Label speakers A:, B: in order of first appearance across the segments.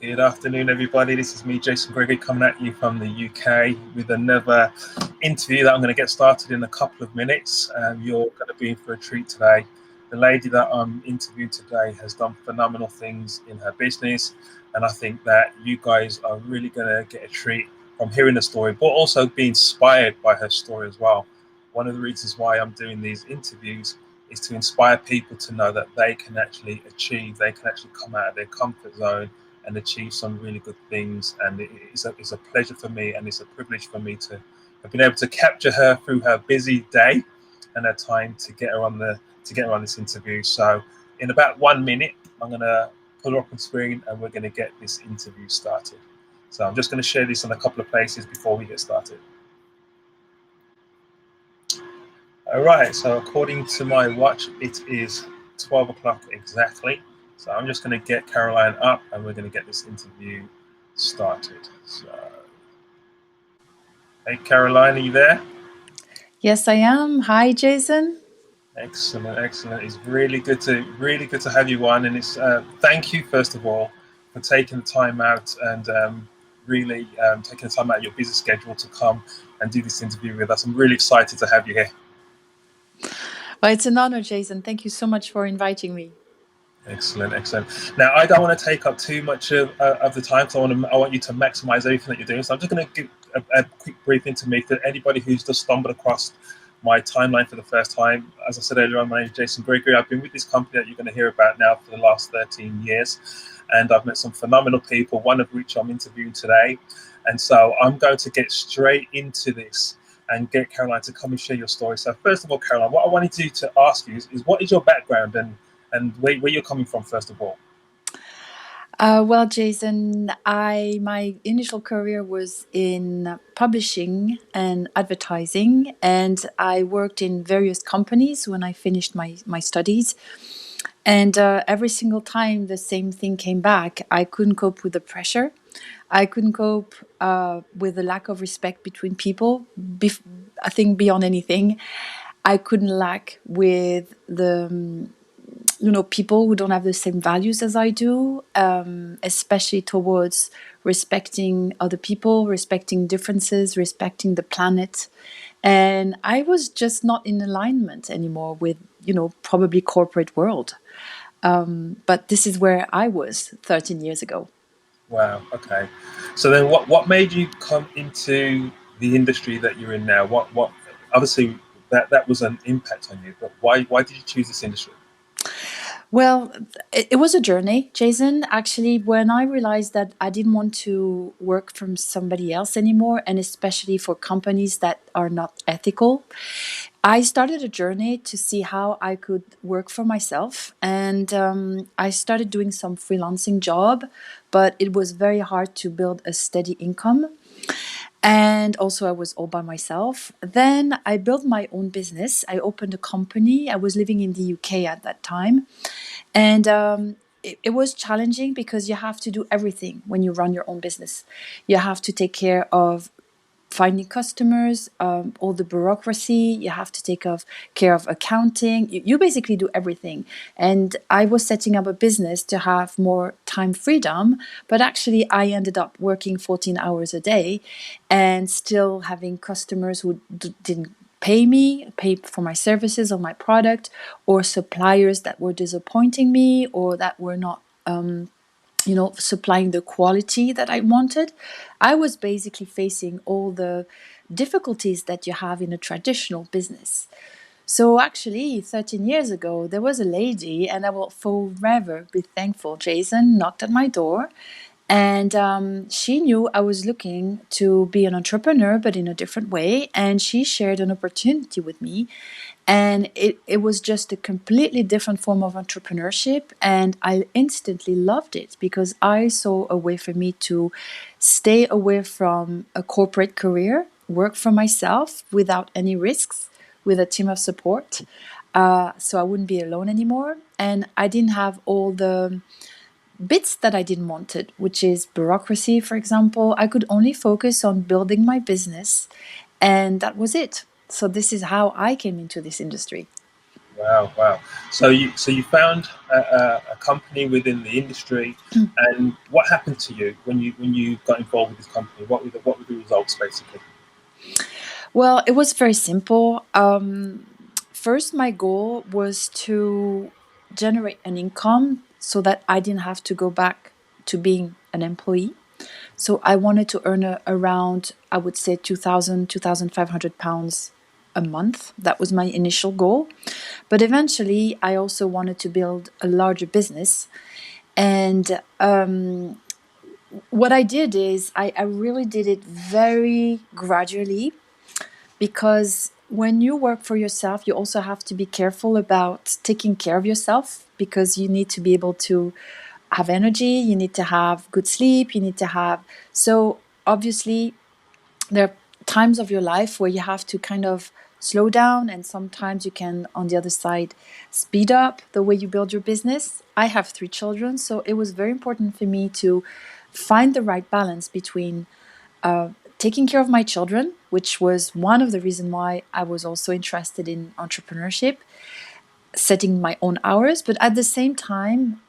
A: Good afternoon, everybody. This is me, Jason Gregory, coming at you from the UK with another interview that I'm going to get started in a couple of minutes. You're going to be in for a treat today. The lady that I'm interviewing today has done phenomenal things in her business, and I think that you guys are really going to get a treat from hearing the story, but also be inspired by her story as well. One of the reasons why I'm doing these interviews is to inspire people to know that they can actually achieve, they can actually come out of their comfort zone and achieve some really good things. And it's a pleasure for me, and it's a privilege for me to have been able to capture her through her busy day and her time to get her on this interview. So in about 1 minute, I'm going to put her up on screen and we're going to get this interview started. So I'm just going to share this in a couple of places before we get started. All right, so according to my watch, it is 12 o'clock exactly. So I'm just going to get Caroline up and we're going to get this interview started. So, hey Caroline, are you there?
B: Yes, I am. Hi, Jason.
A: Excellent, excellent. It's really good to have you on, and it's thank you first of all for taking the time out and really taking the time out of your busy schedule to come and do this interview with us. I'm really excited to have you here.
B: Well, it's an honor, Jason. Thank you so much for inviting me.
A: Excellent, excellent. Now, I don't want to take up too much of the time, because I want you to maximize everything that you're doing. So I'm just going to give a quick briefing to me for anybody who's just stumbled across my timeline for the first time. As I said earlier on, my name is Jason Gregory. I've been with this company that you're going to hear about now for the last 13 years, and I've met some phenomenal people, one of which I'm interviewing today. And so I'm going to get straight into this and get Caroline to come and share your story. So first of all, Caroline, what I wanted to ask you is what is your background and where you're coming from, first of all?
B: Well, Jason, my initial career was in publishing and advertising, and I worked in various companies when I finished my studies. And every single time the same thing came back. I couldn't cope with the pressure. I couldn't cope with the lack of respect between people. I think beyond anything, I couldn't lack with the people who don't have the same values as I do, especially towards respecting other people, respecting differences, respecting the planet. And I was just not in alignment anymore with, probably corporate world. But this is where I was 13 years ago.
A: Wow. Okay. So then, what made you come into the industry that you're in now? What obviously that was an impact on you, but why did you choose this industry?
B: Well, it was a journey, Jason. Actually, when I realized that I didn't want to work from somebody else anymore, and especially for companies that are not ethical, I started a journey to see how I could work for myself. And I started doing some freelancing job, but it was very hard to build a steady income. And also, I was all by myself. Then I built my own business. I opened a company. I was living in the UK at that time. And it was challenging because you have to do everything when you run your own business. You have to take care of finding customers, all the bureaucracy. You have to take care of accounting. You basically do everything. And I was setting up a business to have more time freedom, but actually I ended up working 14 hours a day and still having customers who didn't pay for my services or my product, or suppliers that were disappointing me or that were not supplying the quality that I wanted. I was basically facing all the difficulties that you have in a traditional business. So actually, 13 years ago, there was a lady, and I will forever be thankful, Jason, knocked at my door. And she knew I was looking to be an entrepreneur, but in a different way. And she shared an opportunity with me. And it was just a completely different form of entrepreneurship. And I instantly loved it because I saw a way for me to stay away from a corporate career, work for myself without any risks, with a team of support. So I wouldn't be alone anymore. And I didn't have all the bits that I didn't want it, which is bureaucracy, for example. I could only focus on building my business, and that was it. So this is how I came into this industry.
A: Wow, wow. So you found a company within the industry, and what happened to you when you got involved with this company? What were the results basically?
B: Well, it was very simple. First, my goal was to generate an income so that I didn't have to go back to being an employee. So I wanted to earn around, I would say, 2,000, 2,500 pounds a month. That was my initial goal. But eventually, I also wanted to build a larger business. And what I did is I really did it very gradually, because when you work for yourself, you also have to be careful about taking care of yourself, because you need to be able to have energy, you need to have good sleep, you need to have. So obviously, there are times of your life where you have to kind of slow down, and sometimes you can, on the other side, speed up the way you build your business. I have 3 children, so it was very important for me to find the right balance between taking care of my children, which was one of the reasons why I was also interested in entrepreneurship, setting my own hours, but at the same time,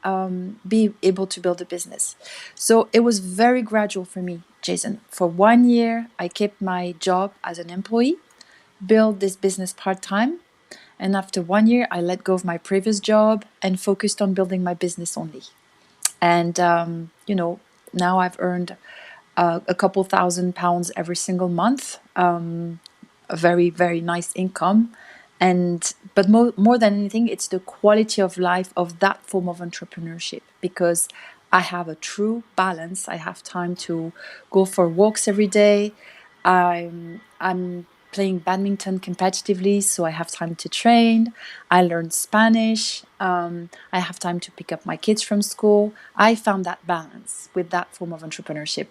B: be able to build a business. So it was very gradual for me, Jason. For 1 year, I kept my job as an employee, built this business part-time, and after 1 year, I let go of my previous job and focused on building my business only. And, now I've earned a couple £1,000 every single month, a very, very nice income. But more than anything, it's the quality of life of that form of entrepreneurship, because I have a true balance. I have time to go for walks every day. I'm playing badminton competitively, so I have time to train. I learned Spanish. I have time to pick up my kids from school. I found that balance with that form of entrepreneurship.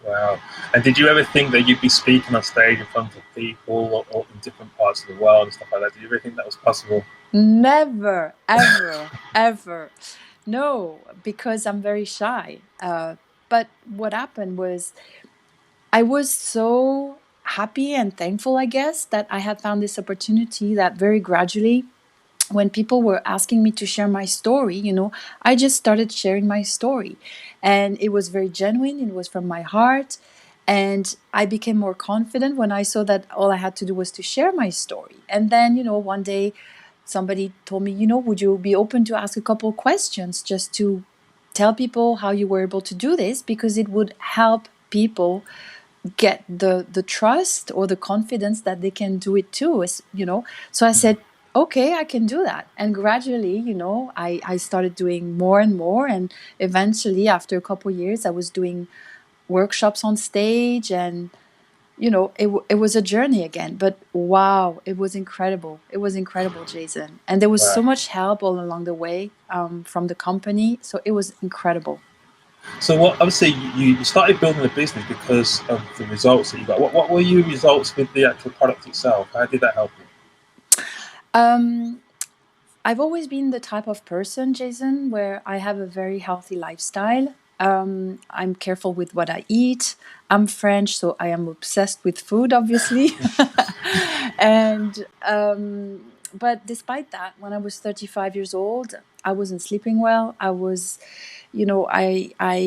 A: Wow. And did you ever think that you'd be speaking on stage in front of people or in different parts of the world and stuff like that? Did you ever think that was possible?
B: Never, ever, ever. No, because I'm very shy. But what happened was I was so happy and thankful, I guess, that I had found this opportunity, that very gradually, when people were asking me to share my story, I just started sharing my story. And it was very genuine, it was from my heart. And I became more confident when I saw that all I had to do was to share my story. And then, one day somebody told me, would you be open to ask a couple questions just to tell people how you were able to do this? Because it would help people get the trust or the confidence that they can do it too. So I said, okay, I can do that. And gradually, I started doing more and more. And eventually, after a couple of years, I was doing workshops on stage. And, it was a journey again. But wow, it was incredible. It was incredible, Jason. And there was so
A: Wow.
B: much help all along the way from the company. So it was incredible.
A: So what? Obviously, you started building a business because of the results that you got. What were your results with the actual product itself? How did that help you?
B: Um, I've always been the type of person, Jason, where I have a very healthy lifestyle. I'm careful with what I eat. I'm French, so I am obsessed with food, obviously. And but despite that, when I was 35 years old, I wasn't sleeping well. I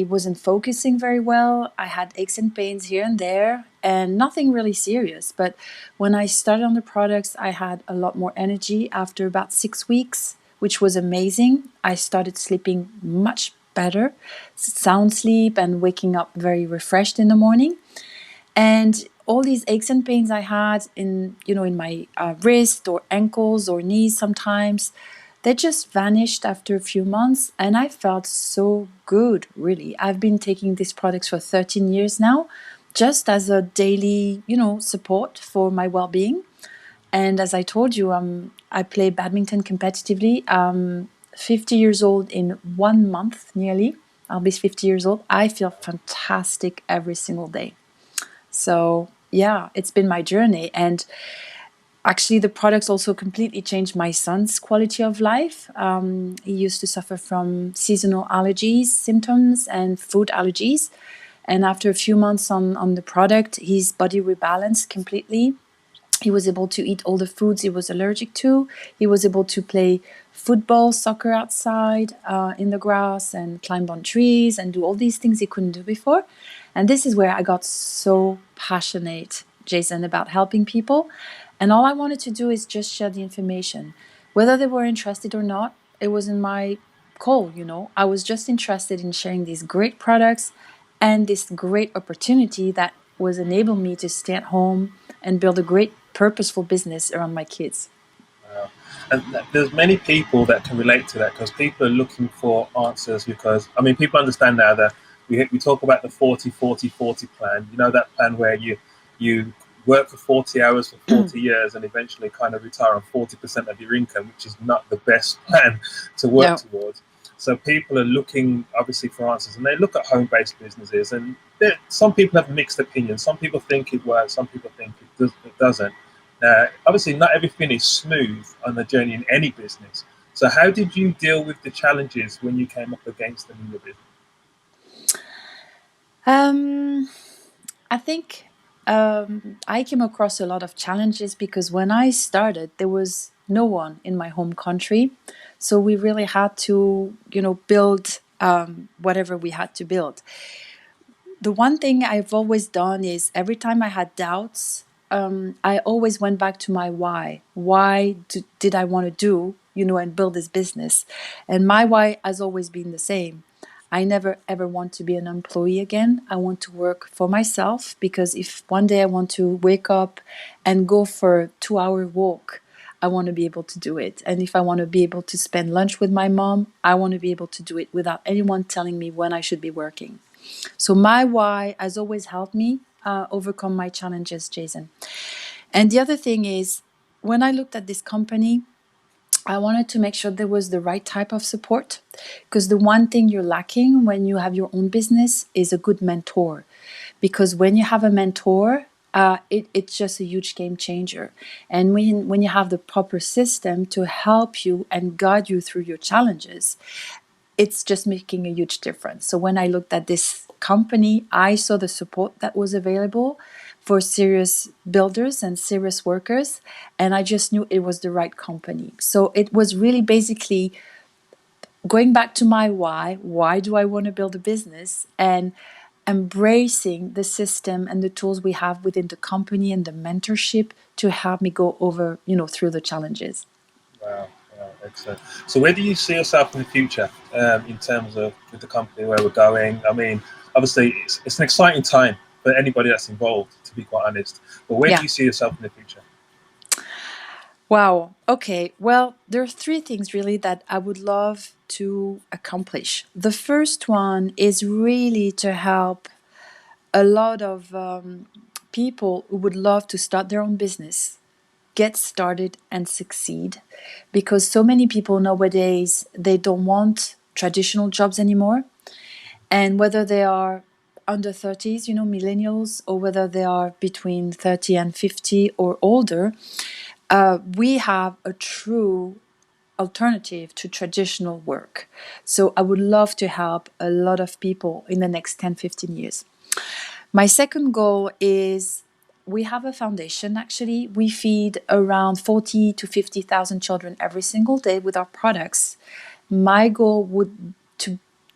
B: wasn't focusing very well. I had aches and pains here and there, and nothing really serious. But when I started on the products, I had a lot more energy after about 6 weeks, which was amazing. I started sleeping much better, sound sleep, and waking up very refreshed in the morning. And all these aches and pains I had in my wrist or ankles or knees sometimes, they just vanished after a few months, and I felt so good, really. I've been taking these products for 13 years now, just as a daily, support for my well-being. And as I told you, I play badminton competitively. 50 years old in 1 month, nearly. I'll be 50 years old. I feel fantastic every single day. So yeah, it's been my journey. And actually, the products also completely changed my son's quality of life. He used to suffer from seasonal allergies, symptoms, and food allergies. And after a few months on the product, his body rebalanced completely. He was able to eat all the foods he was allergic to. He was able to play football, soccer outside in the grass and climb on trees and do all these things he couldn't do before. And this is where I got so passionate, Jason, about helping people. And all I wanted to do is just share the information. Whether they were interested or not, it wasn't my call, you know. I was just interested in sharing these great products and this great opportunity that was enabling me to stay at home and build a great purposeful business around my kids.
A: And there's many people that can relate to that, because people are looking for answers. Because I mean, people understand now that we talk about the 40-40-40 plan. You know, that plan where you work for 40 hours for 40 years and eventually kind of retire on 40% of your income, which is not the best plan to work towards. So people are looking obviously for answers, and they look at home-based businesses, and some people have mixed opinions. Some people think it works, some people think it doesn't. Obviously, not everything is smooth on the journey in any business. So how did you deal with the challenges when you came up against them in your business?
B: I think I came across a lot of challenges because when I started, there was no one in my home country. So we really had to, build whatever we had to build. The one thing I've always done is every time I had doubts, I always went back to my why. Why did I want to do, and build this business? And my why has always been the same. I never ever want to be an employee again. I want to work for myself, because if one day I want to wake up and go for a 2-hour walk, I want to be able to do it. And if I want to be able to spend lunch with my mom, I want to be able to do it without anyone telling me when I should be working. So my why has always helped me overcome my challenges, Jason. And the other thing is, when I looked at this company, I wanted to make sure there was the right type of support, because the one thing you're lacking when you have your own business is a good mentor. Because when you have a mentor, it's just a huge game changer. And when you have the proper system to help you and guide you through your challenges, it's just making a huge difference. So when I looked at this company, I saw the support that was available for serious builders and serious workers, and I just knew it was the right company. So it was really basically going back to my why do I want to build a business, and embracing the system and the tools we have within the company and the mentorship to help me go over, through the challenges.
A: Wow, excellent. So where do you see yourself in the future, in terms of with the company, where we're going? I mean, obviously, it's an exciting time for anybody that's involved, to be quite honest. But where do you see yourself in the future?
B: Wow. Okay. Well, there are 3 things really that I would love to accomplish. The first one is really to help a lot of people who would love to start their own business get started and succeed, because so many people nowadays, they don't want traditional jobs anymore. And whether they are under 30s, millennials, or whether they are between 30 and 50 or older, we have a true alternative to traditional work. So I would love to help a lot of people in the next 10-15 years. My second goal is, we have a foundation. Actually, we feed around 40 to 50,000 children every single day with our products. My goal would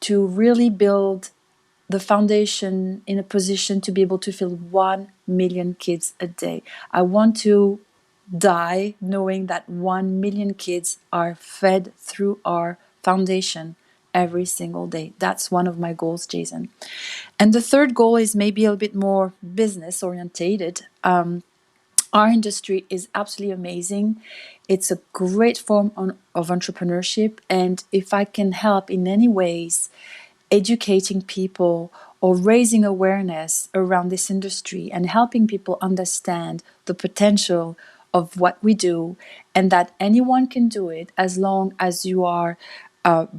B: to really build the foundation in a position to be able to feed 1 million kids a day. I want to die knowing that 1 million kids are fed through our foundation every single day. That's one of my goals, Jason. And the third goal is maybe a little bit more business orientated. Our industry is absolutely amazing. It's a great form of entrepreneurship. And if I can help in any ways educating people or raising awareness around this industry and helping people understand the potential of what we do, and that anyone can do it as long as you are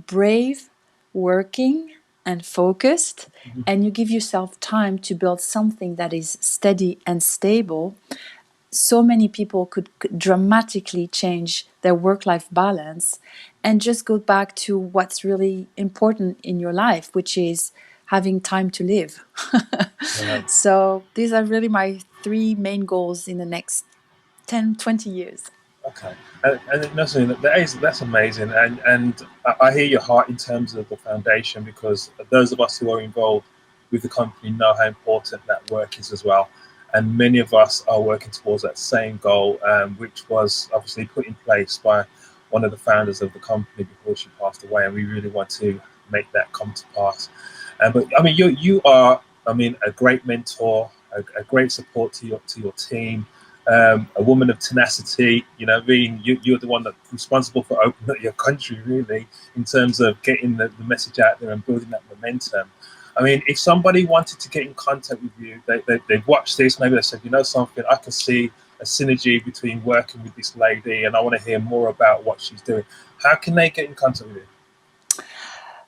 B: brave, working, and focused, and you give yourself time to build something that is steady and stable, so many people could dramatically change their work-life balance and just go back to what's really important in your life, which is having time to live.
A: Yeah.
B: So these are really my 3 main goals in the next 10, 20 years.
A: Okay, and that's amazing, and I hear your heart in terms of the foundation, because those of us who are involved with the company know how important that work is as well, and many of us are working towards that same goal, which was obviously put in place by one of the founders of the company before she passed away, and we really want to make that come to pass. But I mean, you are, I mean, a great mentor, a great support to your team, a woman of tenacity. You know, being you're the one that's responsible for opening up your country, really, in terms of getting the message out there and building that momentum. I mean, if somebody wanted to get in contact with you, they've watched this, maybe they said, you know something, I can see a synergy between working with this lady and I want to hear more about what she's doing. How can they get in contact with you?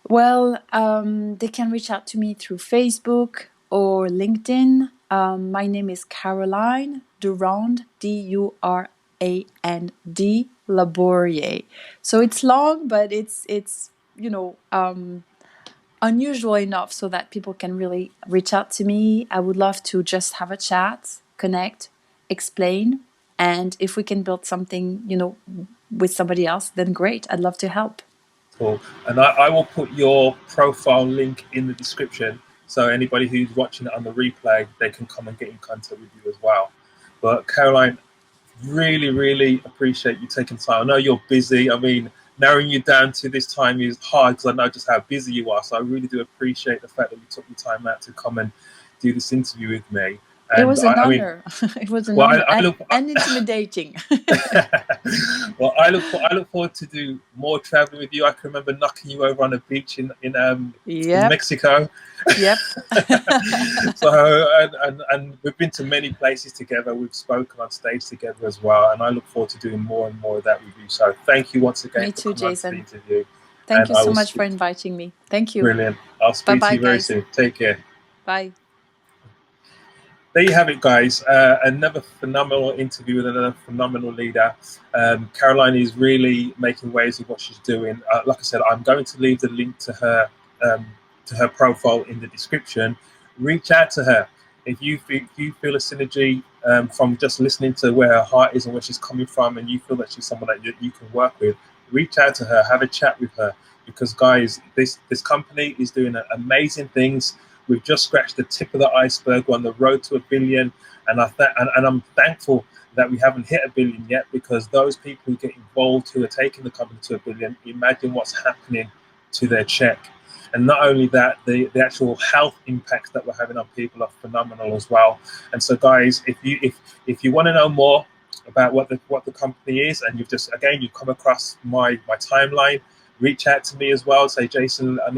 B: Well, they can reach out to me through Facebook or LinkedIn. My name is Caroline Duran, Durand, Labourier. So it's long, but it's unusual enough so that people can really reach out to me. I would love to just have a chat, connect, explain, and if we can build something, with somebody else, then great. I'd love to help.
A: Cool. And I will put your profile link in the description, so anybody who's watching it on the replay, they can come and get in contact with you as well. But Caroline, really, really appreciate you taking time. I know you're busy. I mean, narrowing you down to this time is hard because I know just how busy you are. So I really do appreciate the fact that you took the time out to come and do this interview with me. And
B: it was an honor. It was an honor and intimidating.
A: Well, I look forward to do more traveling with you. I can remember knocking you over on a beach in Mexico.
B: Yep.
A: So and we've been to many places together. We've spoken on stage together as well, and I look forward to doing more and more of that with you. So thank you once again.
B: Me too, Jason.
A: For the interview.
B: Thank you so much for inviting me. Thank you.
A: Brilliant. I'll speak to you very soon. Take care.
B: Bye.
A: There you have it, guys. Another phenomenal interview with another phenomenal leader. Caroline is really making waves with what she's doing. Like I said, I'm going to leave the link to her profile in the description. Reach out to her if you feel a synergy from just listening to where her heart is and where she's coming from, and you feel that she's someone that you can work with. Reach out to her, have a chat with her, because guys, this company is doing amazing things. We've just scratched the tip of the iceberg. We're on the road to $1 billion, and I'm thankful that we haven't hit $1 billion yet, because those people who get involved, who are taking the company to $1 billion, imagine what's happening to their check. And not only that, the actual health impacts that we're having on people are phenomenal as well. And so, guys, if you want to know more about what the company is, and you've come across my timeline, reach out to me as well. Say, Jason, I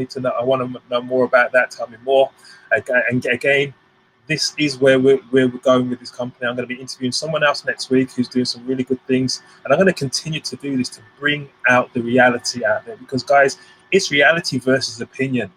A: want to know more about that. Tell me more. And again, this is where we're going with this company. I'm going to be interviewing someone else next week who's doing some really good things, and I'm going to continue to do this to bring out the reality out there, because guys, it's reality versus opinion.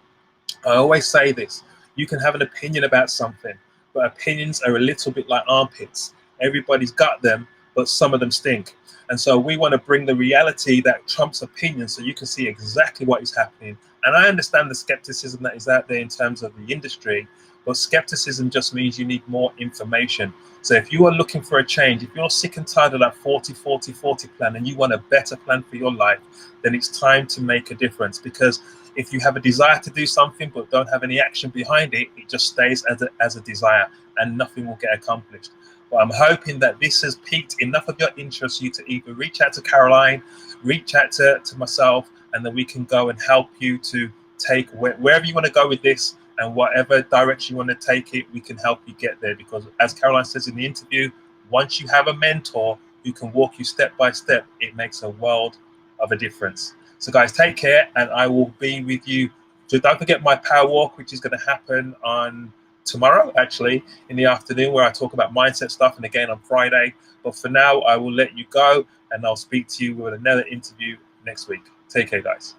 A: I always say this: you can have an opinion about something, but opinions are a little bit like armpits. Everybody's got them, but some of them stink. And so we want to bring the reality that trumps opinion, so you can see exactly what is happening. And I understand the skepticism that is out there in terms of the industry, but skepticism just means you need more information. So if you are looking for a change, if you're sick and tired of that 40-40-40 plan and you want a better plan for your life, then it's time to make a difference. Because if you have a desire to do something but don't have any action behind it, it just stays as a desire and nothing will get accomplished. But I'm hoping that this has piqued enough of your interest for you to either reach out to Caroline, reach out to myself, and then we can go and help you to take wherever you want to go with this, and whatever direction you want to take it, we can help you get there. Because as Caroline says in the interview, once you have a mentor who can walk you step by step, it makes a world of a difference. So guys, take care, and I will be with you. So don't forget my power walk, which is going to happen on tomorrow, actually, in the afternoon, where I talk about mindset stuff, and again on Friday. But for now, I will let you go, and I'll speak to you with another interview next week. Take care, guys.